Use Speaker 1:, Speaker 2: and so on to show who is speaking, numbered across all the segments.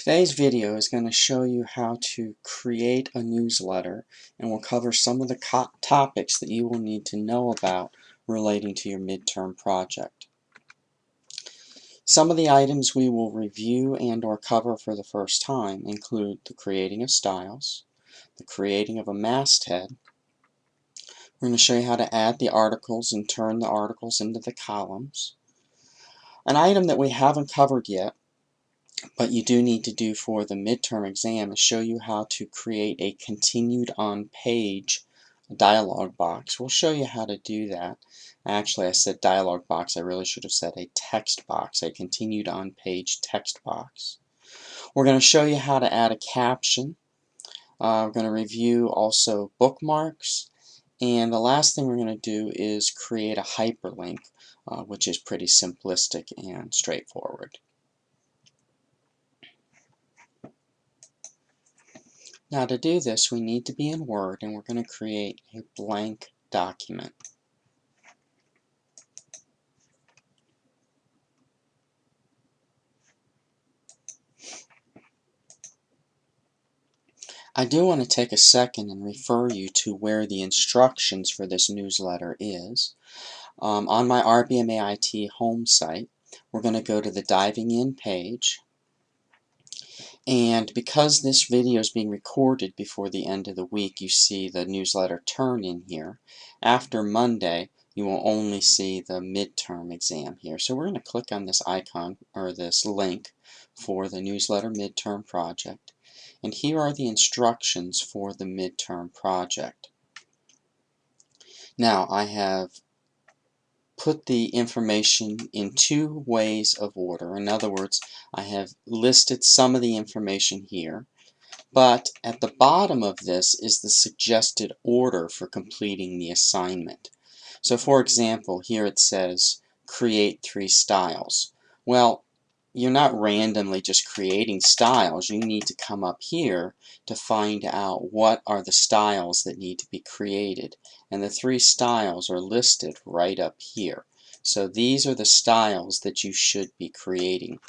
Speaker 1: Today's video is going to show you how to create a newsletter, and we'll cover some of the topics that you will need to know about relating to your midterm project. Some of the items we will review and or cover for the first time include the creating of styles, the creating of a masthead. We're going to show you how to add the articles and turn the articles into the columns. An item that we haven't covered yet, but you do need to do for the midterm exam, is show you how to create a continued on page dialog box. We'll show you how to do that. Actually, I said dialog box. I really should have said a text box, a continued on page text box. We're going to show you how to add a caption. We're going to review also bookmarks. And the last thing we're going to do is create a hyperlink, which is pretty simplistic and straightforward. Now to do this, we need to be in Word, and we're going to create a blank document. I do want to take a second and refer you to where the instructions for this newsletter is. On my RBMAIT home site, we're going to go to the Diving In page. And because this video is being recorded before the end of the week, you see the newsletter turn in here. After Monday, you will only see the midterm exam here. So we're going to click on this icon, or this link, for the newsletter midterm project. And here are the instructions for the midterm project. Now, I have put the information in two ways of order. In other words, I have listed some of the information here, but at the bottom of this is the suggested order for completing the assignment. So for example, here it says create 3 styles. Well, you're not randomly just creating styles. You need to come up here to find out what are the styles that need to be created. And the 3 styles are listed right up here. So these are the styles that you should be creating.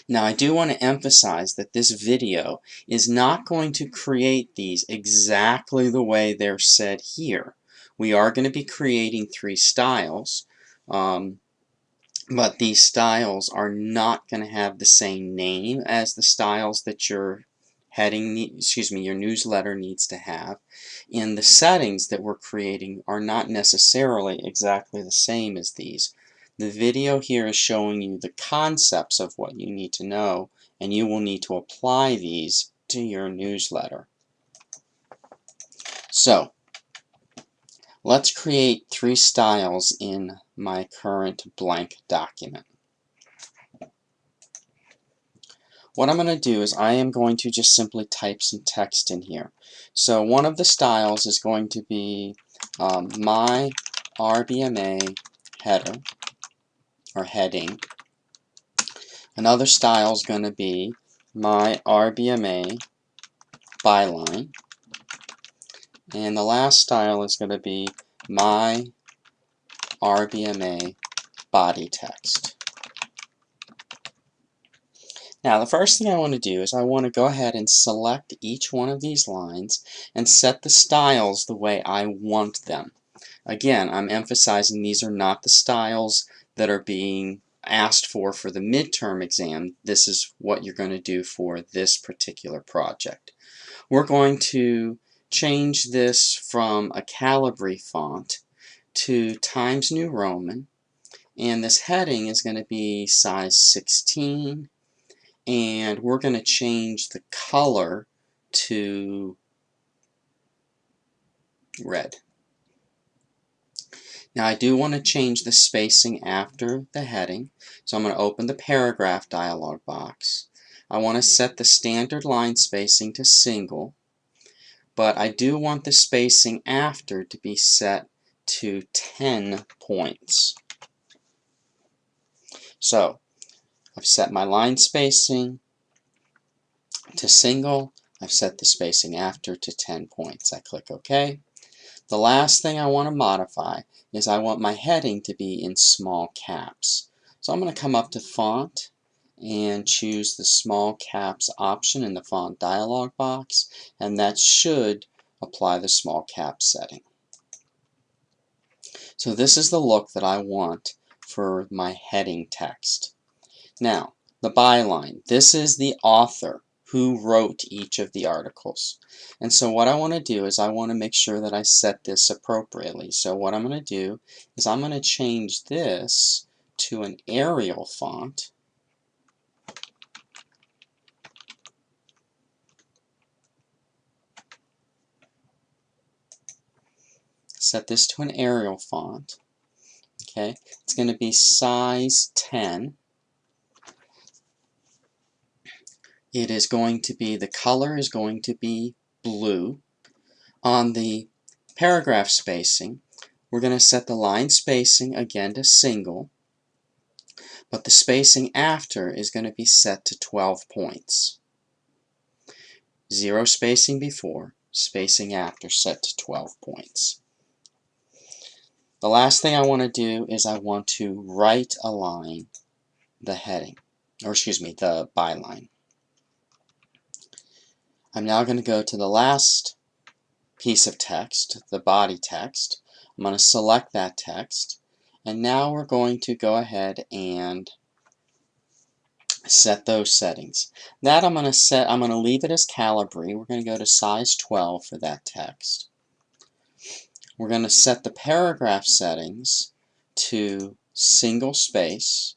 Speaker 1: Now I do want to emphasize that this video is not going to create these exactly the way they're said here. We are going to be creating 3 styles. But these styles are not going to have the same name as the styles that your your newsletter needs to have. And the settings that we're creating are not necessarily exactly the same as these. The video here is showing you the concepts of what you need to know, and you will need to apply these to your newsletter. So, let's create 3 styles in my current blank document. What I'm going to do is I am going to just simply type some text in here. So one of the styles is going to be my RBMA header or heading. Another style is going to be my RBMA byline. And the last style is going to be my RBMA body text. Now the first thing I want to do is I want to go ahead and select each one of these lines and set the styles the way I want them. Again, I'm emphasizing these are not the styles that are being asked for the midterm exam. This is what you're going to do for this particular project. We're going to change this from a Calibri font to Times New Roman, and this heading is going to be size 16, and we're going to change the color to red. Now I do want to change the spacing after the heading, so I'm going to open the paragraph dialog box. I want to set the standard line spacing to single, but I do want the spacing after to be set to 10 points. So I've set my line spacing to single. I've set the spacing after to 10 points. I click OK. The last thing I want to modify is I want my heading to be in small caps. So I'm going to come up to Font and choose the small caps option in the font dialog box, and that should apply the small cap setting. So this is the look that I want for my heading text. Now, the byline. This is the author who wrote each of the articles. And so what I want to do is I want to make sure that I set this appropriately. So what I'm going to do is I'm going to change this to an Arial font. Set this to an Arial font. Okay, it's going to be size 10. It is going to be, the color is going to be blue. On the paragraph spacing, we're going to set the line spacing again to single, but the spacing after is going to be set to 12 points. 0 spacing before, spacing after set to 12 points. The last thing I want to do is I want to right align the heading, or excuse me, the byline. I'm now going to go to the last piece of text, the body text. I'm going to select that text, and now we're going to go ahead and set those settings. That I'm going to leave it as Calibri. We're going to go to size 12 for that text. We're going to set the paragraph settings to single space.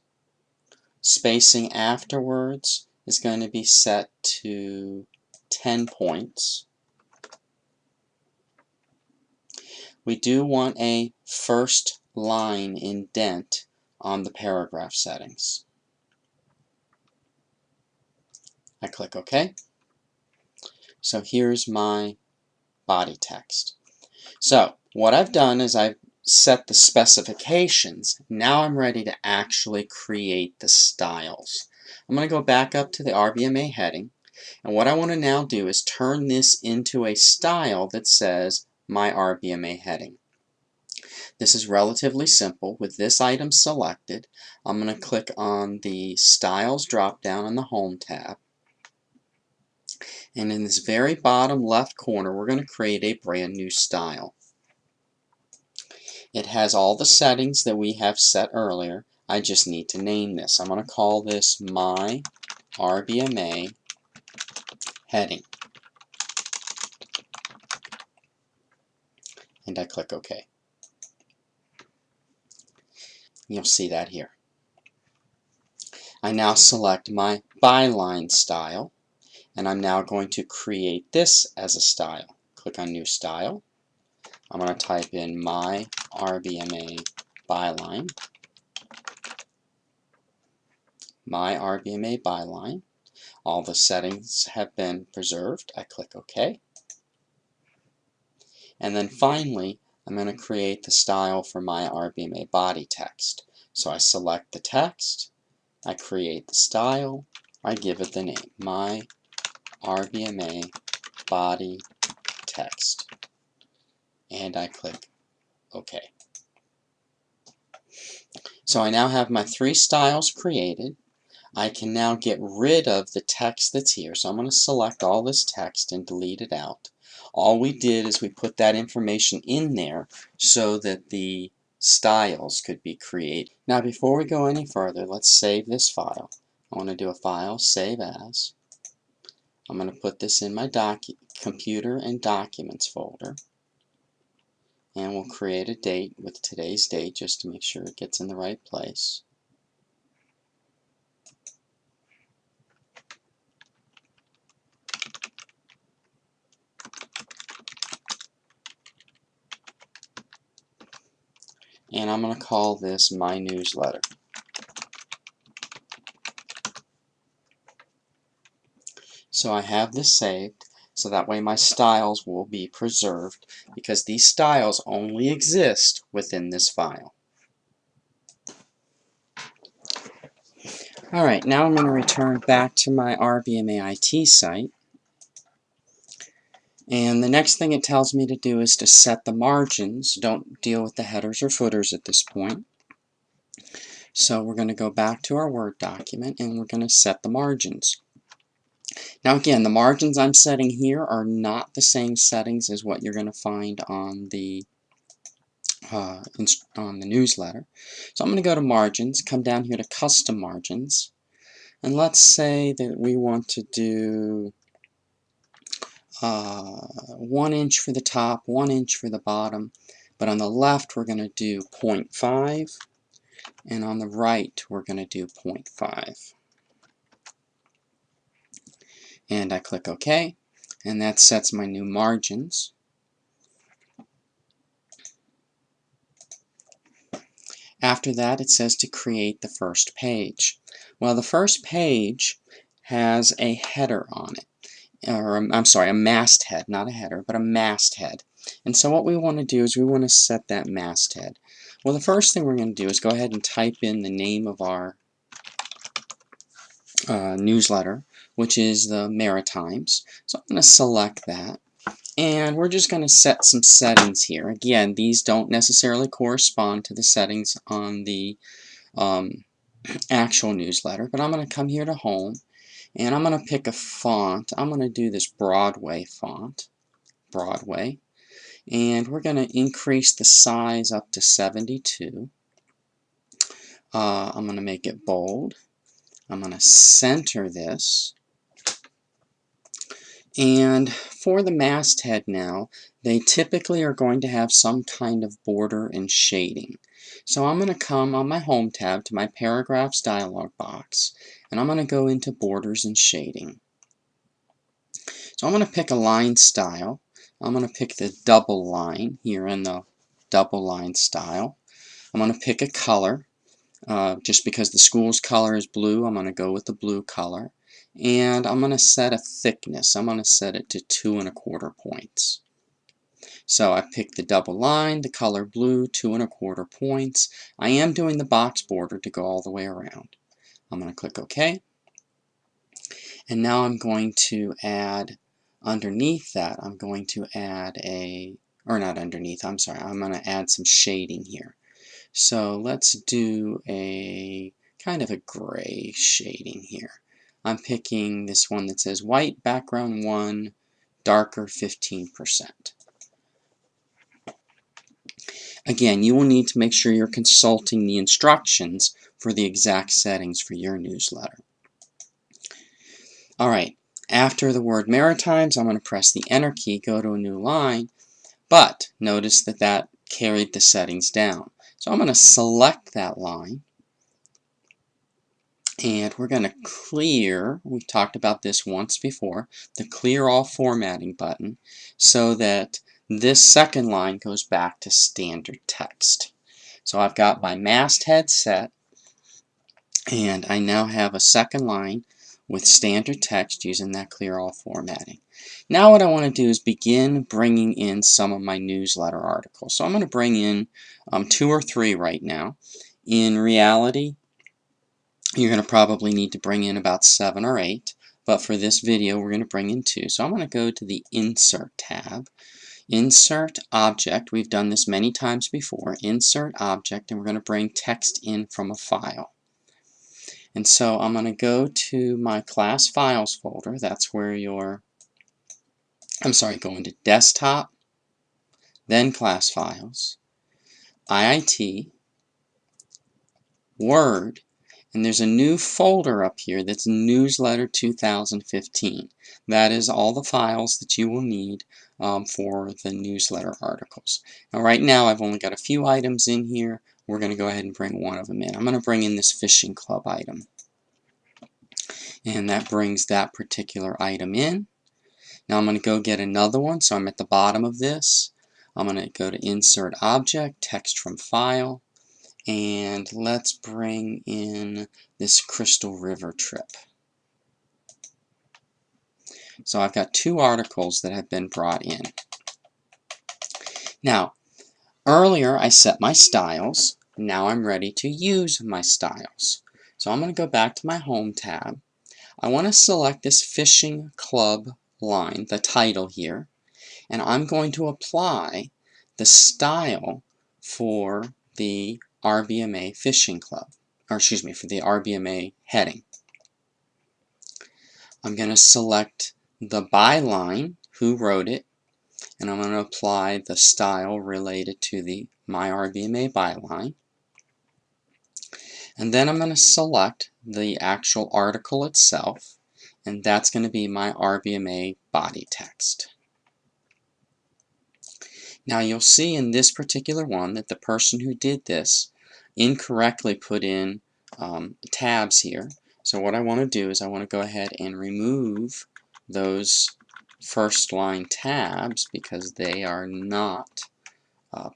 Speaker 1: Spacing afterwards is going to be set to 10 points. We do want a first line indent on the paragraph settings. I click OK. So here's my body text. So what I've done is I've set the specifications. Now I'm ready to actually create the styles. I'm going to go back up to the RBMA heading, and what I want to now do is turn this into a style that says my RBMA heading. This is relatively simple. With this item selected, I'm going to click on the Styles drop down in the Home tab, and in this very bottom left corner we're going to create a brand new style. It has all the settings that we have set earlier. I just need to name this. I'm going to call this my RBMA heading. And I click OK. You'll see that here. I now select my byline style, and I'm now going to create this as a style. Click on New Style. I'm going to type in my RBMA byline. My RBMA byline. All the settings have been preserved. I click OK. And then finally, I'm going to create the style for my RBMA body text. So I select the text, I create the style, I give it the name, my RBMA body text. And I click OK. So I now have my 3 styles created. I can now get rid of the text that's here. So I'm going to select all this text and delete it out. All we did is we put that information in there so that the styles could be created. Now before we go any further, let's save this file. I want to do a file, save as. I'm going to put this in my computer and documents folder. And we'll create a date with today's date just to make sure it gets in the right place. And I'm going to call this my newsletter. So I have this saved, so that way my styles will be preserved, because these styles only exist within this file. Alright, now I'm going to return back to my RBMA IT site. And the next thing it tells me to do is to set the margins. Don't deal with the headers or footers at this point. So we're going to go back to our Word document and we're going to set the margins. Now again, the margins I'm setting here are not the same settings as what you're going to find on the newsletter. So I'm going to go to Margins, come down here to Custom Margins, and let's say that we want to do 1 inch for the top, 1 inch for the bottom, but on the left we're going to do 0.5, and on the right we're going to do 0.5. And I click OK, and that sets my new margins. After that, it says to create the first page. Well, the first page has a header on it. Or I'm sorry, a masthead, not a header, but a masthead. And so what we want to do is we want to set that masthead. Well, the first thing we're going to do is go ahead and type in the name of our newsletter, which is the Maritimes. So I'm going to select that. And we're just going to set some settings here. Again, these don't necessarily correspond to the settings on the actual newsletter, but I'm going to come here to Home, and I'm going to pick a font. I'm going to do this Broadway font, Broadway, and we're going to increase the size up to 72. I'm going to make it bold. I'm going to center this. And for the masthead now, they typically are going to have some kind of border and shading. So I'm going to come on my Home tab to my Paragraphs dialog box, and I'm going to go into Borders and Shading. So I'm going to pick a line style. I'm going to pick the double line here in the double line style. I'm going to pick a color. Just because the school's color is blue, I'm going to go with the blue color. And I'm going to set a thickness. I'm going to set it to 2 1/4 points. So I picked the double line, the color blue, 2 1/4 points. I am doing the box border to go all the way around. I'm going to click OK. And now I'm going to add, underneath that, I'm going to add or not underneath, I'm sorry, I'm going to add some shading here. So let's do a kind of a gray shading here. I'm picking this one that says white background 1, darker 15%. Again, you will need to make sure you're consulting the instructions for the exact settings for your newsletter. Alright, after the word Maritimes, I'm going to press the Enter key, go to a new line, but notice that that carried the settings down. So I'm going to select that line, and we're going to clear, we've talked about this once before, the Clear All Formatting button, so that this second line goes back to standard text. So I've got my masthead set, and I now have a second line with standard text using that Clear All Formatting. Now what I want to do is begin bringing in some of my newsletter articles. So I'm going to bring in 2 or 3 right now. In reality, you're going to probably need to bring in about 7 or 8, but for this video we're going to bring in 2. So I'm going to go to the Insert tab, Insert Object. We've done this many times before. Insert Object, and we're going to bring text in from a file. And so I'm going to go to my Class Files folder. That's where your, go into Desktop, then Class Files, IIT, Word, and there's a new folder up here that's Newsletter 2015. That is all the files that you will need for the newsletter articles. Now right now I've only got a few items in here. We're going to go ahead and bring one of them in. I'm going to bring in this Fishing Club item. And that brings that particular item in. Now I'm going to go get another one, so I'm at the bottom of this. I'm going to go to Insert Object, Text from File, and let's bring in this Crystal River trip. So I've got 2 articles that have been brought in. Now, earlier I set my styles. Now I'm ready to use my styles. So I'm going to go back to my Home tab. I want to select this Fishing Club line, the title here, and I'm going to apply the style for the RBMA Fishing Club. or excuse me, for the RBMA heading. I'm going to select the byline, who wrote it, and I'm going to apply the style related to the My RBMA byline. And then I'm going to select the actual article itself, and that's going to be my RBMA body text. Now you'll see in this particular one that the person who did this incorrectly put in tabs here. So what I want to do is I want to go ahead and remove those first line tabs because they are not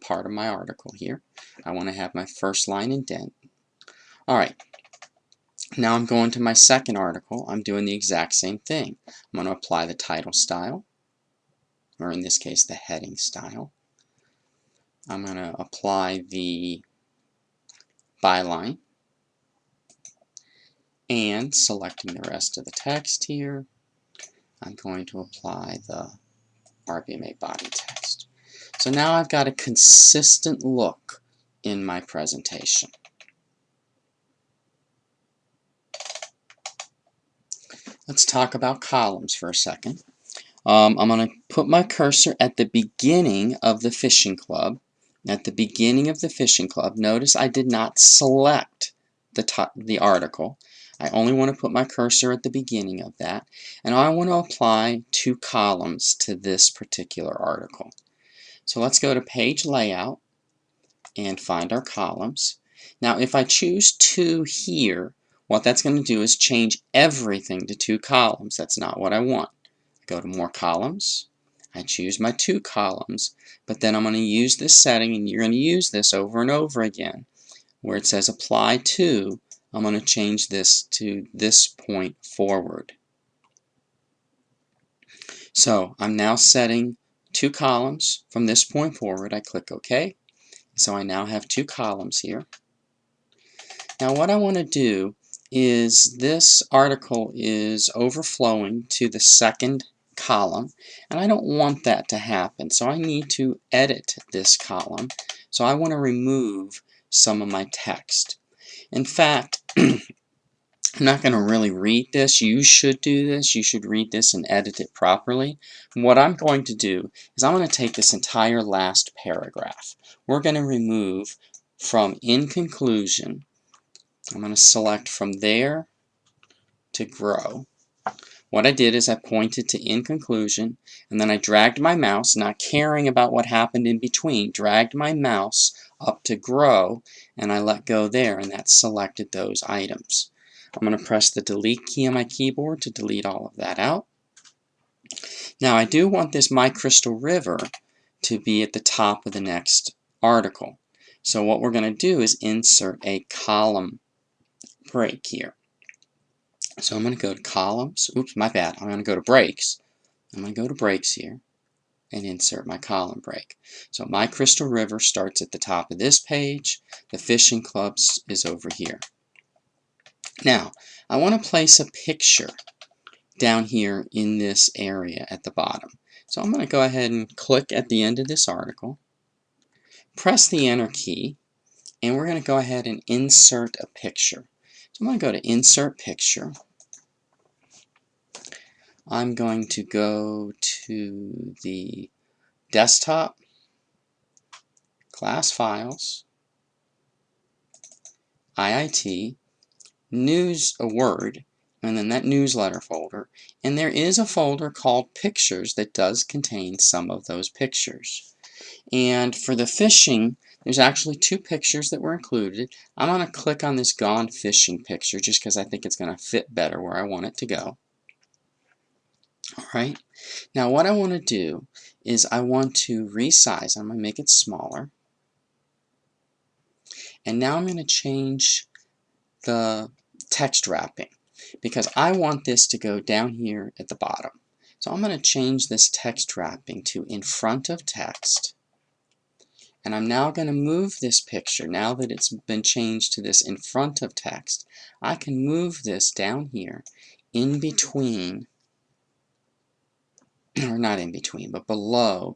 Speaker 1: part of my article here. I want to have my first line indent. Alright, now I'm going to my second article. I'm doing the exact same thing. I'm going to apply the title style, or in this case the heading style. I'm going to apply the byline, and selecting the rest of the text here, I'm going to apply the RBMA body text. So now I've got a consistent look in my presentation. Let's talk about columns for a second. I'm going to put my cursor at the beginning of the fishing club. At the beginning of the fishing club, notice I did not select the article. I only want to put my cursor at the beginning of that, and I want to apply 2 columns to this particular article. So let's go to Page Layout and find our columns. Now if I choose 2 here, what that's going to do is change everything to 2 columns. That's not what I want. Go to More Columns. I choose my 2 columns, but then I'm going to use this setting, and you're going to use this over and over again. Where it says Apply To, I'm going to change this to this point forward. So I'm now setting 2 columns from this point forward. I click OK. So I now have 2 columns here. Now what I want to do is this article is overflowing to the second column, and I don't want that to happen, so I need to edit this column. So I want to remove some of my text. In fact, I'm not going to really read this. You should do this. You should read this and edit it properly. What I'm going to do is I'm going to take this entire last paragraph. We're going to remove from In Conclusion. I'm going to select from there to Grow. What I did is I pointed to In Conclusion, and then I dragged my mouse, not caring about what happened in between, dragged my mouse up to Grow, and I let go there, and that selected those items. I'm going to press the Delete key on my keyboard to delete all of that out. Now I do want this My Crystal River to be at the top of the next article. So what we're going to do is insert a column break here. So I'm going to go to Columns. Oops, my bad. I'm going to go to Breaks. I'm going to go to Breaks here and insert my column break. So My Crystal River starts at the top of this page. The Fishing Clubs is over here. Now, I want to place a picture down here in this area at the bottom. So I'm going to go ahead and click at the end of this article, press the Enter key, and we're going to go ahead and insert a picture. So I'm going to go to Insert Picture. I'm going to go to the Desktop, Class Files, IIT, News, a Word, and then that newsletter folder. And there is a folder called Pictures that does contain some of those pictures. And for the fishing, there's actually 2 pictures that were included. I'm going to click on this Gone Fishing picture just because I think it's going to fit better where I want it to go. Alright, now what I want to do is I want to resize. I'm going to make it smaller. And now I'm going to change the text wrapping because I want this to go down here at the bottom. So I'm going to change this text wrapping to In Front of Text. And I'm now going to move this picture, now that it's been changed to this In Front of Text, I can move this down here in between, or not in between, but below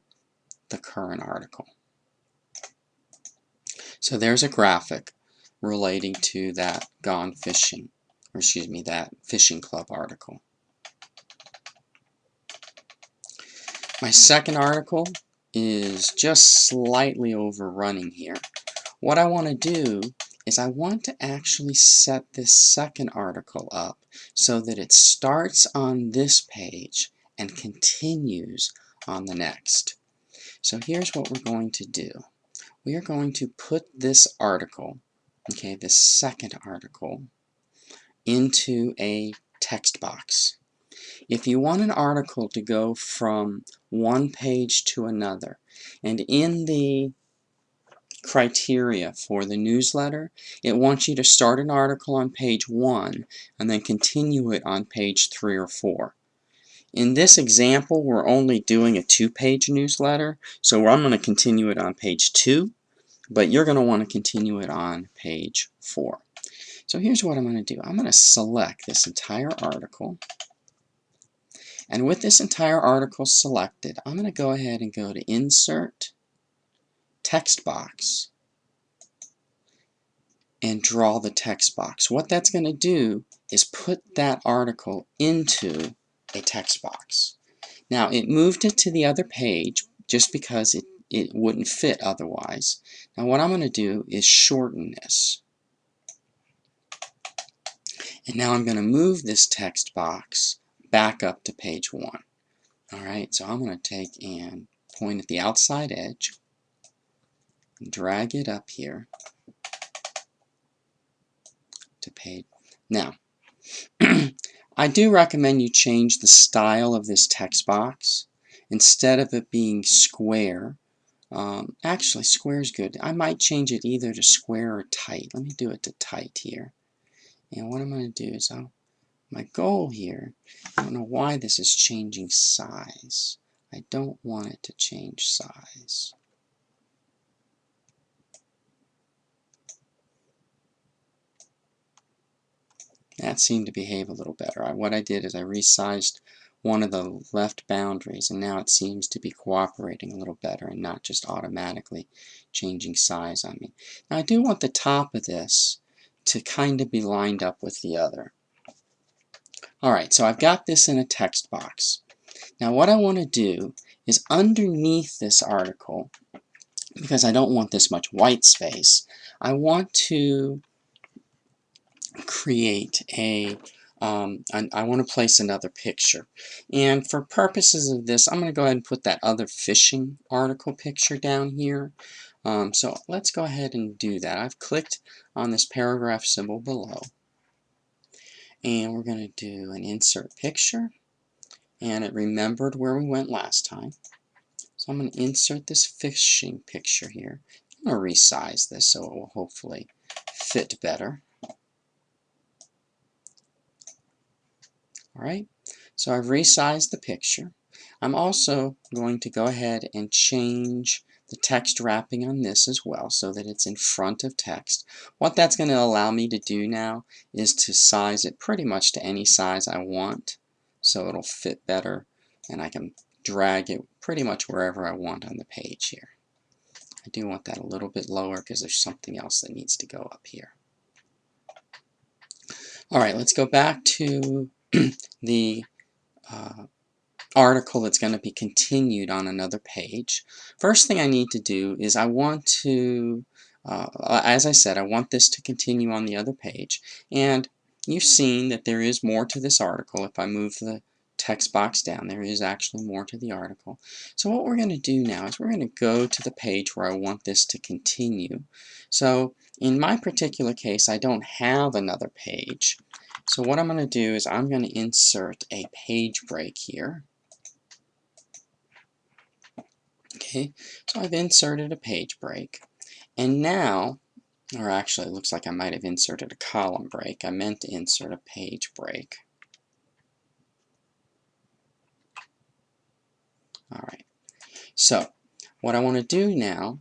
Speaker 1: the current article. So there's a graphic relating to that gone fishing, or excuse me, that fishing club article. My second article is just slightly overrunning here. What I want to do is I want to actually set this second article up so that it starts on this page and continues on the next. So here's what we're going to do. We are going to put this article, okay, this second article, into a text box. If you want an article to go from one page to another, and in the criteria for the newsletter, it wants you to start an article on page 1 and then continue it on page 3 or 4. In this example, we're only doing a 2-page newsletter, so I'm going to continue it on page 2, but you're going to want to continue it on page 4. So here's what I'm going to do. I'm going to select this entire article, and with this entire article selected, I'm going to go ahead and go to Insert, Text Box, and draw the text box. What that's going to do is put that article into a text box. Now, it moved it to the other page just because it wouldn't fit otherwise. Now, what I'm going to do is shorten this. And now I'm going to move this text box back up to page 1. Alright, so I'm going to take and point at the outside edge, and drag it up here to page. Now, I do recommend you change the style of this text box. Instead of it being square, actually square is good. I might change it either to square or tight. Let me do it to tight here. And what I'm going to do is my goal here, I don't know why this is changing size. I don't want it to change size. That seemed to behave a little better. What I did is I resized one of the left boundaries, and now it seems to be cooperating a little better and not just automatically changing size on me. Now I do want the top of this to kind of be lined up with the other. Alright, so I've got this in a text box. Now what I want to do is underneath this article, because I don't want this much white space, I want to create I want to place another picture. And for purposes of this, I'm going to go ahead and put that other fishing article picture down here. So let's go ahead and do that. I've clicked on this paragraph symbol below. And we're going to do an insert picture. And it remembered where we went last time. So I'm going to insert this fishing picture here. I'm going to resize this so it will hopefully fit better. Alright, so I've resized the picture. I'm also going to go ahead and change the text wrapping on this as well so that it's in front of text. What that's going to allow me to do now is to size it pretty much to any size I want so it'll fit better, and I can drag it pretty much wherever I want on the page here. I do want that a little bit lower because there's something else that needs to go up here. Alright, let's go back to the article that's going to be continued on another page. First thing I need to do is I want to, as I said, I want this to continue on the other page. And you've seen that there is more to this article. If I move the text box down, there is actually more to the article. So what we're going to do now is we're going to go to the page where I want this to continue. So in my particular case, I don't have another page. So what I'm going to do is I'm going to insert a page break here. Okay, so I've inserted a page break. And now, or actually it looks like I might have inserted a column break. I meant to insert a page break. Alright, so what I want to do now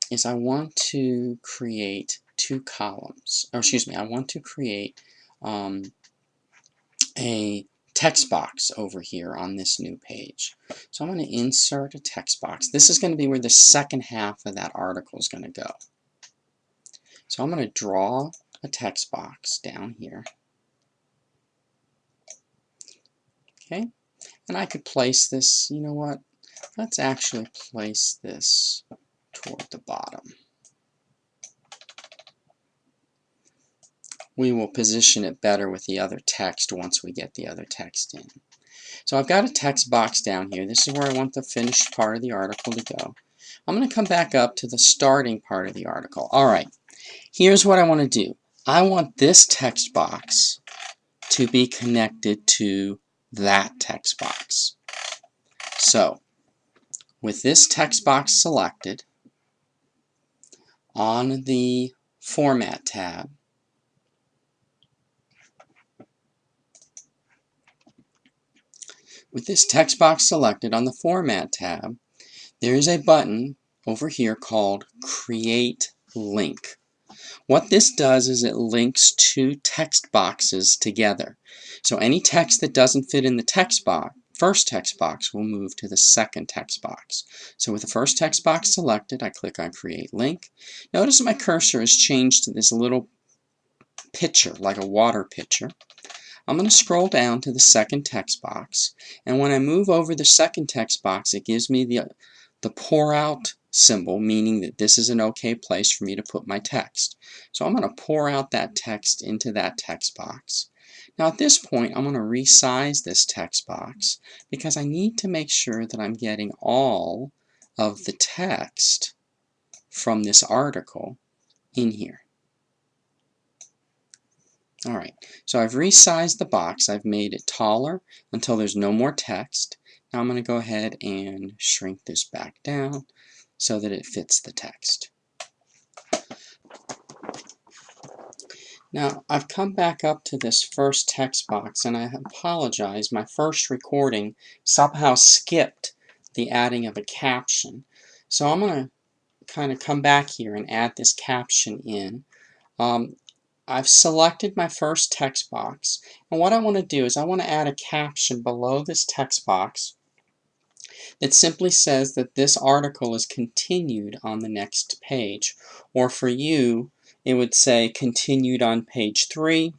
Speaker 1: is I want to create two columns, or excuse me, I want to create a text box over here on this new page. So I'm going to insert a text box. This is going to be where the second half of that article is going to go. So I'm going to draw a text box down here. Okay, and I could place this, you know what, let's actually place this toward the bottom. We will position it better with the other text once we get the other text in. So I've got a text box down here. This is where I want the finished part of the article to go. I'm going to come back up to the starting part of the article. Alright, here's what I want to do. I want this text box to be connected to that text box. So, with this text box selected, on the Format tab, with this text box selected on the Format tab, there is a button over here called Create Link. What this does is it links two text boxes together. So any text that doesn't fit in the text box, first text box, will move to the second text box. So with the first text box selected, I click on Create Link. Notice my cursor is changed to this little pitcher, like a water pitcher. I'm going to scroll down to the second text box, and when I move over the second text box, it gives me the pour out symbol, meaning that this is an okay place for me to put my text. So I'm going to pour out that text into that text box. Now at this point, I'm going to resize this text box because I need to make sure that I'm getting all of the text from this article in here. Alright, so I've resized the box. I've made it taller until there's no more text. Now I'm going to go ahead and shrink this back down so that it fits the text. Now I've come back up to this first text box, and I apologize, my first recording somehow skipped the adding of a caption. So I'm going to kind of come back here and add this caption in. I've selected my first text box, and what I want to do is I want to add a caption below this text box that simply says that this article is continued on the next page, or for you it would say continued on page 3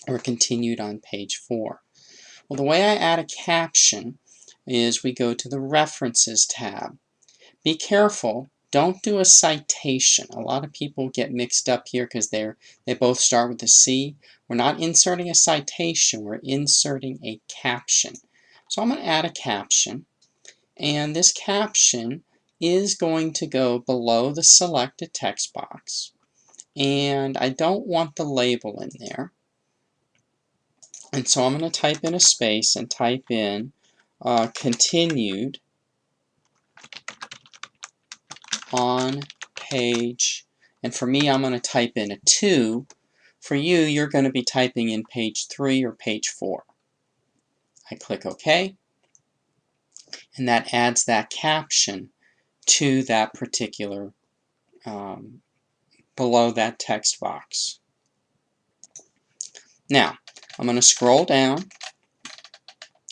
Speaker 1: or continued on page 4. Well, the way I add a caption is we go to the References tab. Be careful. Don't do a citation. A lot of people get mixed up here because they both start with a C. We're not inserting a citation, we're inserting a caption. So I'm going to add a caption, and this caption is going to go below the selected text box. And I don't want the label in there. And so I'm going to type in a space and type in continued on page, and for me I'm going to type in a 2. For you, you're going to be typing in page 3 or page 4. I click OK, and that adds that caption to that particular, below that text box. Now, I'm going to scroll down,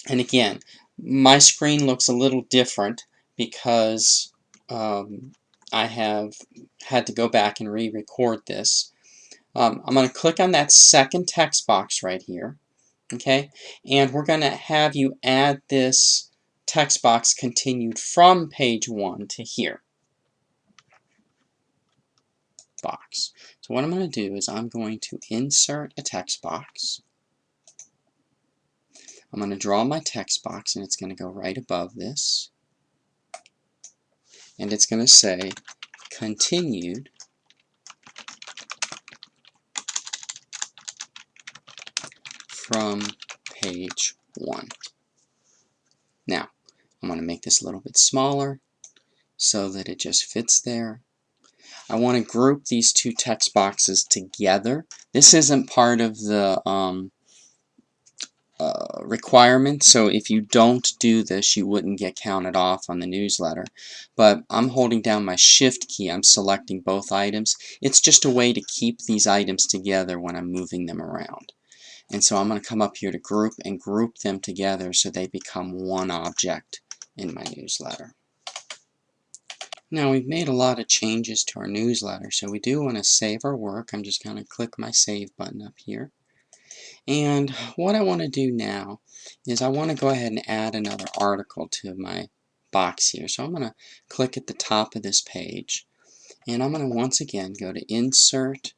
Speaker 1: and again, my screen looks a little different because I have had to go back and re-record this. I'm going to click on that second text box right here, okay? And we're going to have you add this text box continued from page 1 to here. Box. So what I'm going to do is I'm going to insert a text box. I'm going to draw my text box, and it's going to go right above this. And it's going to say continued from page 1. Now, I'm going to make this a little bit smaller so that it just fits there. I want to group these two text boxes together. This isn't part of the requirement, so if you don't do this, you wouldn't get counted off on the newsletter. But I'm holding down my Shift key. I'm selecting both items. It's just a way to keep these items together when I'm moving them around. And so I'm going to come up here to group and group them together so they become one object in my newsletter. Now we've made a lot of changes to our newsletter, so we do want to save our work. I'm just going to click my Save button up here. And what I want to do now is I want to go ahead and add another article to my box here. So I'm going to click at the top of this page, and I'm going to once again go to Insert,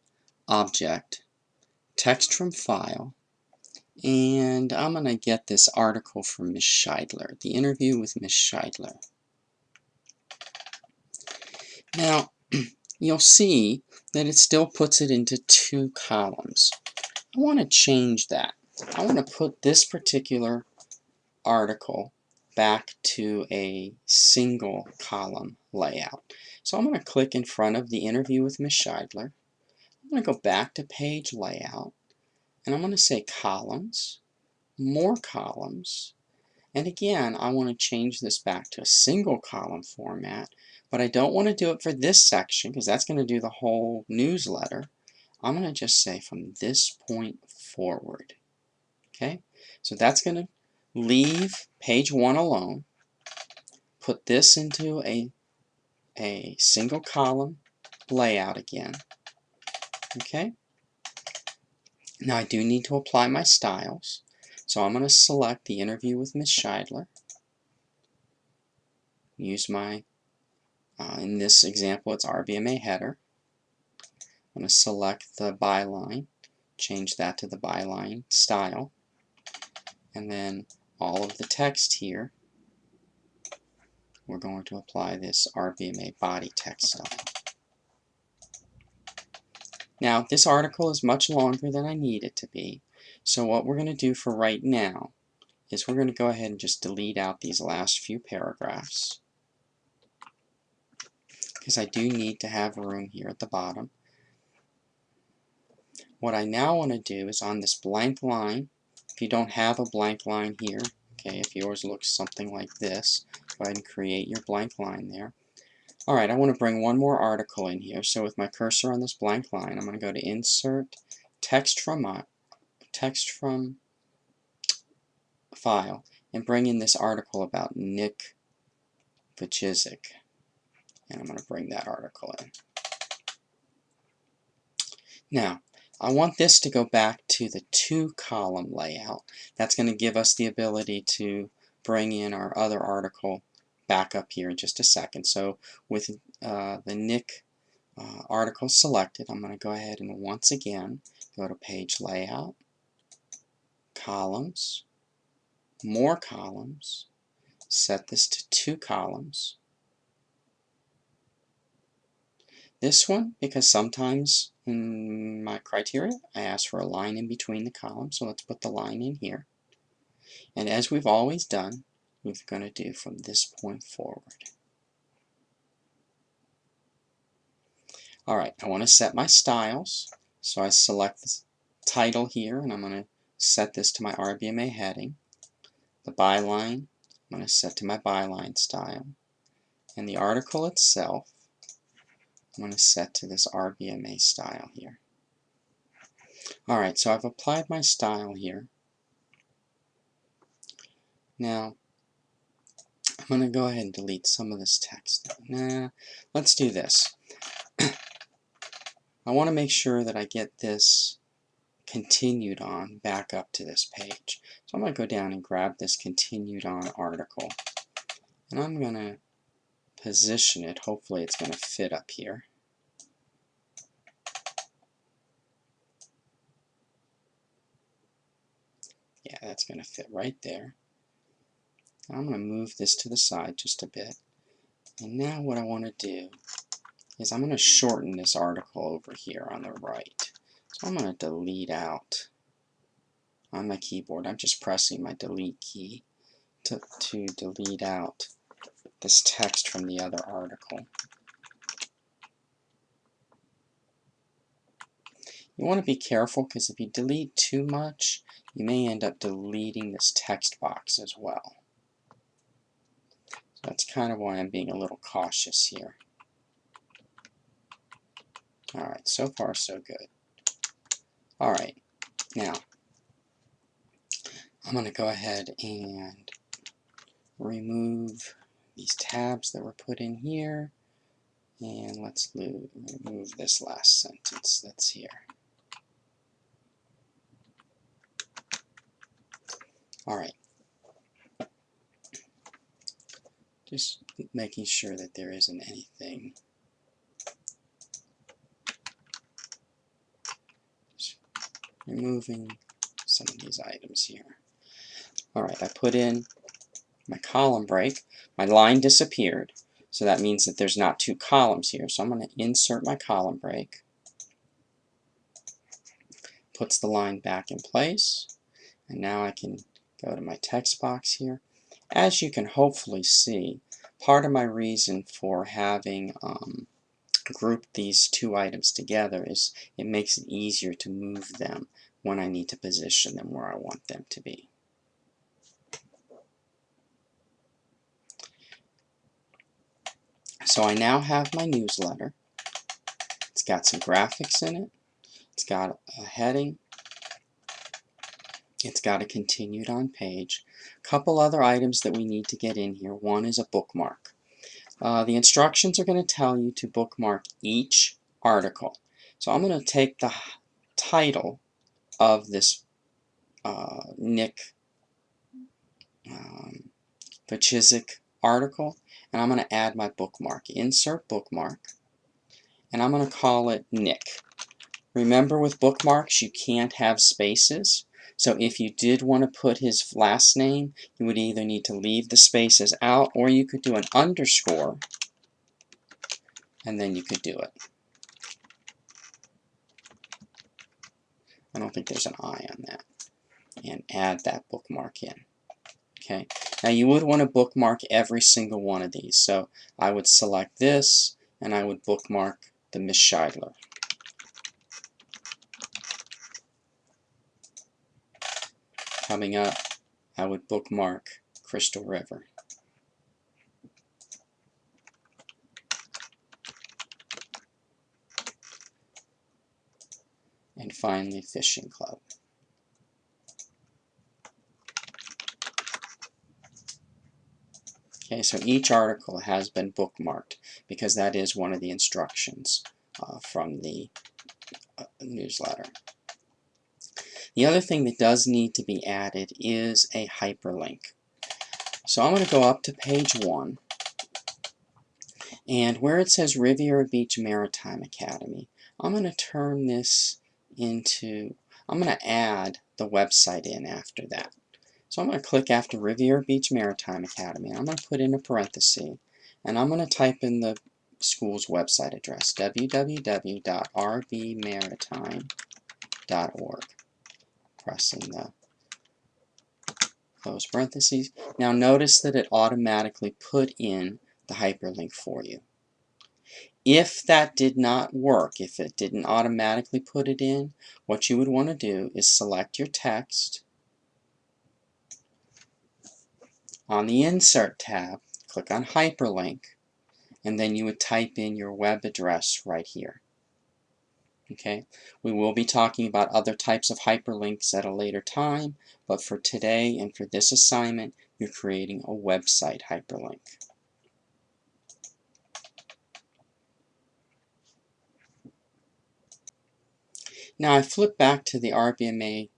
Speaker 1: Object, Text from File, and I'm going to get this article from Ms. Scheidler, the interview with Ms. Scheidler. Now, you'll see that it still puts it into 2 columns. I want to change that. I want to put this particular article back to a single column layout. So I'm going to click in front of the interview with Ms. Scheidler. I'm going to go back to page layout, and I'm going to say columns, more columns, and again I want to change this back to a single column format, but I don't want to do it for this section because that's going to do the whole newsletter. I'm going to just say from this point forward. Okay, so that's going to leave page 1 alone, put this into a single column layout again. Okay, now I do need to apply my styles, so I'm going to select the interview with Ms. Scheidler, use my in this example it's RBMA header. I'm going to select the byline, change that to the byline style, and then all of the text here we're going to apply this RBMA body text style. Now this article is much longer than I need it to be, so what we're going to do for right now is we're going to go ahead and just delete out these last few paragraphs because I do need to have room here at the bottom. What I now want to do is on this blank line, if you don't have a blank line here, okay, if yours looks something like this, go ahead and create your blank line there. Alright, I want to bring one more article in here, so with my cursor on this blank line, I'm going to go to Insert, Text from File, and bring in this article about Nick Vujicic. And I'm going to bring that article in. Now, I want this to go back to the 2-column layout. That's going to give us the ability to bring in our other article back up here in just a second. So with the Nick article selected, I'm going to go ahead and once again go to Page Layout, Columns, More Columns, set this to 2 columns. This one, because sometimes in my criteria I ask for a line in between the columns, so let's put the line in here. And as we've always done, we're going to do from this point forward. Alright, I want to set my styles, so I select the title here, and I'm going to set this to my RBMA heading. The byline, I'm going to set to my byline style. And the article itself, I'm going to set to this RBMA style here. Alright, so I've applied my style here. Now, I'm going to go ahead and delete some of this text. Nah, let's do this. I want to make sure that I get this continued on back up to this page. So I'm going to go down and grab this continued on article. And I'm going to position it. Hopefully it's going to fit up here. Yeah, that's going to fit right there. I'm going to move this to the side just a bit. And now what I want to do is I'm going to shorten this article over here on the right. So I'm going to delete out on my keyboard. I'm just pressing my delete key to delete out this text from the other article. You want to be careful because if you delete too much, you may end up deleting this text box as well. So that's kind of why I'm being a little cautious here. Alright, so far so good. Alright, now I'm going to go ahead and remove these tabs that were put in here. And let's remove this last sentence that's here. Alright. Just making sure that there isn't anything. Just removing some of these items here. Alright, I put in my column break. My line disappeared, so that means that there's not two columns here. So I'm going to insert my column break. Puts the line back in place. And now I can go to my text box here. As you can hopefully see, part of my reason for having grouped these two items together is it makes it easier to move them when I need to position them where I want them to be. So I now have my newsletter. It's got some graphics in it. It's got a heading. It's got a continued on page. A couple other items that we need to get in here. One is a bookmark. The instructions are going to tell you to bookmark each article. So I'm going to take the title of this Nick Vujicic article, and I'm going to add my bookmark. Insert bookmark, and I'm going to call it Nick. Remember, with bookmarks you can't have spaces, so if you did want to put his last name, you would either need to leave the spaces out, or you could do an underscore and then you could do it. I don't think there's an I on that. And add that bookmark in. Okay. Now you would want to bookmark every single one of these. So I would select this and I would bookmark the Miss Scheidler. Coming up, I would bookmark Crystal River. And finally, Fishing Club. Okay, so each article has been bookmarked because that is one of the instructions from the newsletter. The other thing that does need to be added is a hyperlink. So I'm going to go up to page 1, and where it says Riviera Beach Maritime Academy, I'm going to turn this into, I'm going to add the website in after that. So I'm going to click after Riviera Beach Maritime Academy, and I'm going to put in a parenthesis, and I'm going to type in the school's website address, www.rbmaritime.org. Pressing the close parentheses. Now notice that it automatically put in the hyperlink for you. If that did not work, if it didn't automatically put it in, what you would want to do is select your text. On the Insert tab, click on Hyperlink, and then you would type in your web address right here. Okay, we will be talking about other types of hyperlinks at a later time, but for today and for this assignment, you're creating a website hyperlink. Now I flip back to the RBMA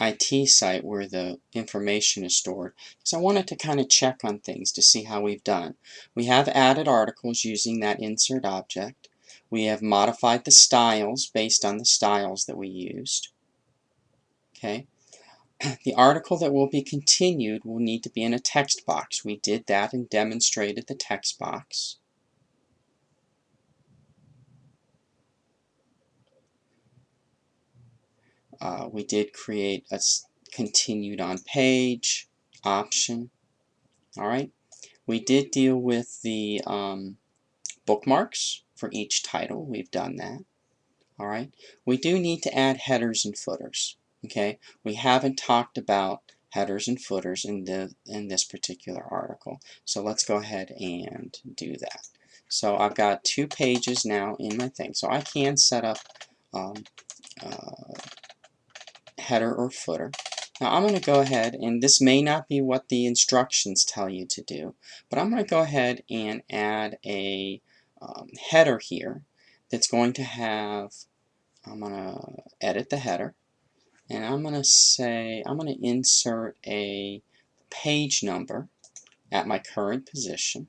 Speaker 1: IT site where the information is stored because I wanted to kind of check on things to see how we've done. We have added articles using that insert object. We have modified the styles based on the styles that we used. Okay. The article that will be continued will need to be in a text box. We did that and demonstrated the text box. We did create a continued on page option. Alright. We did deal with the bookmarks for each title. We've done that. Alright. We do need to add headers and footers. Okay. We haven't talked about headers and footers in this particular article. So let's go ahead and do that. So I've got 2 pages now in my thing. So I can set up header or footer. Now I'm going to go ahead, and this may not be what the instructions tell you to do, but I'm going to go ahead and add a header here that's going to have, I'm going to edit the header, and I'm going to say, I'm going to insert a page number at my current position.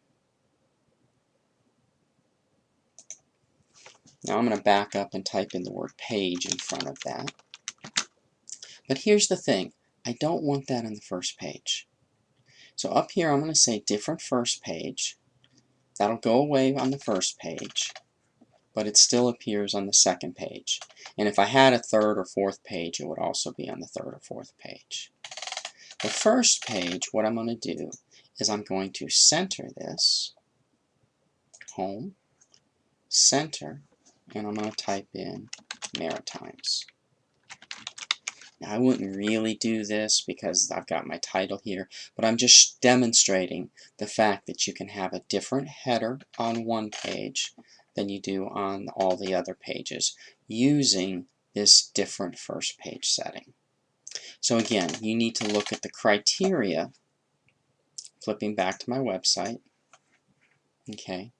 Speaker 1: Now I'm going to back up and type in the word page in front of that. But here's the thing, I don't want that on the first page. So up here I'm going to say different first page. That'll go away on the first page, but it still appears on the second page. And if I had a third or fourth page, it would also be on the third or fourth page. The first page, what I'm going to do is I'm going to center this, home, center, and I'm going to type in Maritimes. Now, I wouldn't really do this because I've got my title here, but I'm just demonstrating the fact that you can have a different header on one page than you do on all the other pages using this different first page setting. So again, you need to look at the criteria, flipping back to my website. Okay.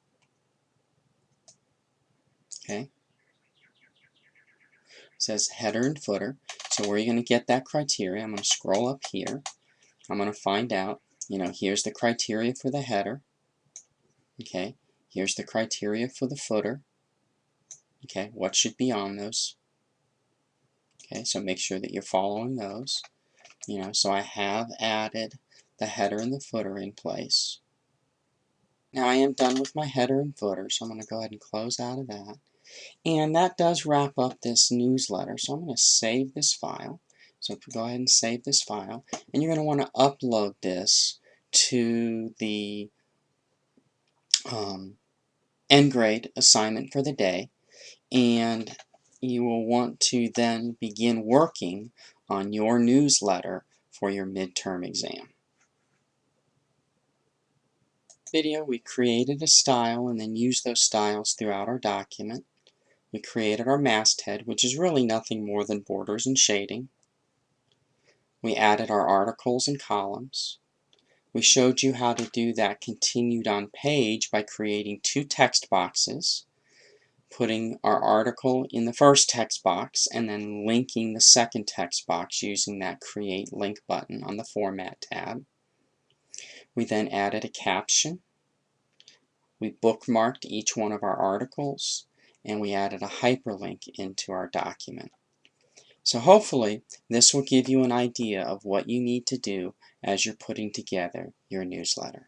Speaker 1: It says header and footer. So where are you going to get that criteria? I'm going to scroll up here. I'm going to find out, here's the criteria for the header. Okay. Here's the criteria for the footer. Okay. What should be on those? Okay. So make sure that you're following those. So I have added the header and the footer in place. Now I am done with my header and footer, so I'm going to go ahead and close out of that. And that does wrap up this newsletter. So I'm going to save this file. So go ahead and save this file. And you're going to want to upload this to the end grade assignment for the day. And you will want to then begin working on your newsletter for your midterm exam. Video, we created a style and then used those styles throughout our document. We created our masthead, which is really nothing more than borders and shading. We added our articles and columns. We showed you how to do that continued on page by creating two text boxes, putting our article in the first text box, and then linking the second text box using that Create Link button on the Format tab. We then added a caption. We bookmarked each one of our articles, and we added a hyperlink into our document. So hopefully this will give you an idea of what you need to do as you're putting together your newsletter.